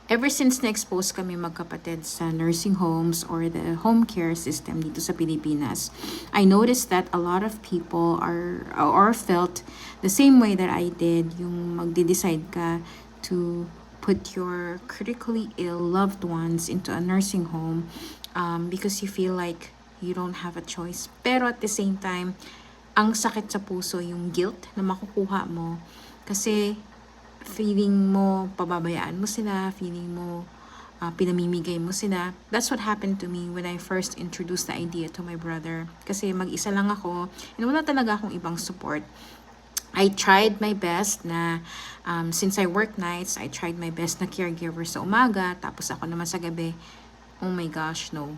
ever since na-expose kami magkapatid sa nursing homes or the home care system dito sa Pilipinas, I noticed that a lot of people are or felt the same way that I did, yung magde-decide ka to put your critically ill loved ones into a nursing home because you feel like you don't have a choice. Pero at the same time, ang sakit sa puso yung guilt na makukuha mo kasi feeling mo pababayaan mo sila, feeling mo pinamimigay mo sila. That's what happened to me when I first introduced the idea to my brother. Kasi mag-isa lang ako and wala talaga akong ibang support. I tried my best na, since I work nights, I tried my best na caregiver sa umaga, tapos ako naman sa gabi. Oh my gosh, no.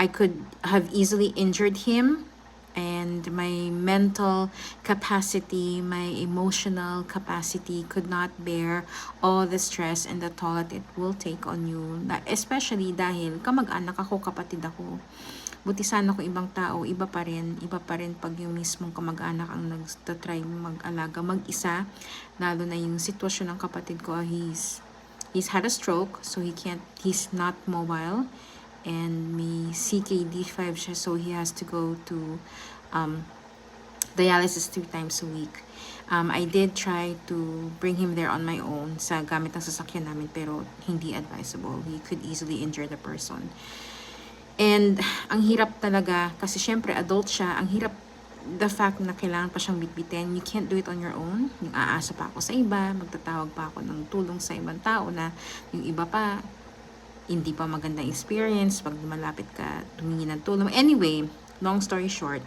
I could have easily injured him, and my mental capacity, my emotional capacity could not bear all the stress and the toll that it will take on you. Especially dahil kamag-anak ako, kapatid ako. Buti sana kung ibang tao, iba pa rin pag yung mismong kamag-anak ang nagtatry mag-alaga mag-isa, lalo na yung sitwasyon ng kapatid ko. He's had a stroke, so he's not mobile, and may CKD5 siya, so he has to go to dialysis 3 times a week. I did try to bring him there on my own sa gamit ng sasakyan namin, pero hindi advisable. He could easily injure the person. And ang hirap talaga kasi syempre adult siya, ang hirap the fact na kailangan pa siyang bitbitin. You can't do it on your own. Yung aasa pa ako sa iba, magtatawag pa ako ng tulong sa ibang tao na yung iba pa hindi pa magandang experience pag malapit ka tumingi ng tulong. Anyway, long story short,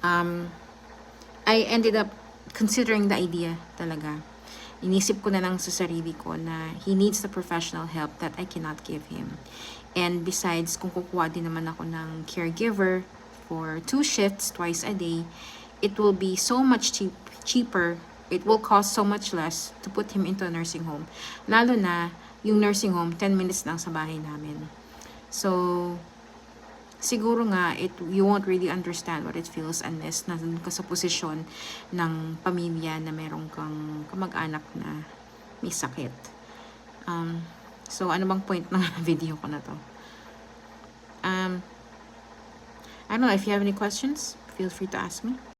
I ended up considering the idea talaga. Inisip ko na lang sa sarili ko na he needs the professional help that I cannot give him. And besides, kung kukuha din naman ako ng caregiver for 2 shifts twice a day, it will be so much cheaper. It will cost so much less to put him into a nursing home. Lalo na yung nursing home, 10 minutes lang sa bahay namin. So, siguro nga, you won't really understand what it feels unless nandun ka sa posisyon ng pamilya na meron kang kamag-anak na may sakit. So, ano bang point ng video ko na to? I don't know, if you have any questions, feel free to ask me.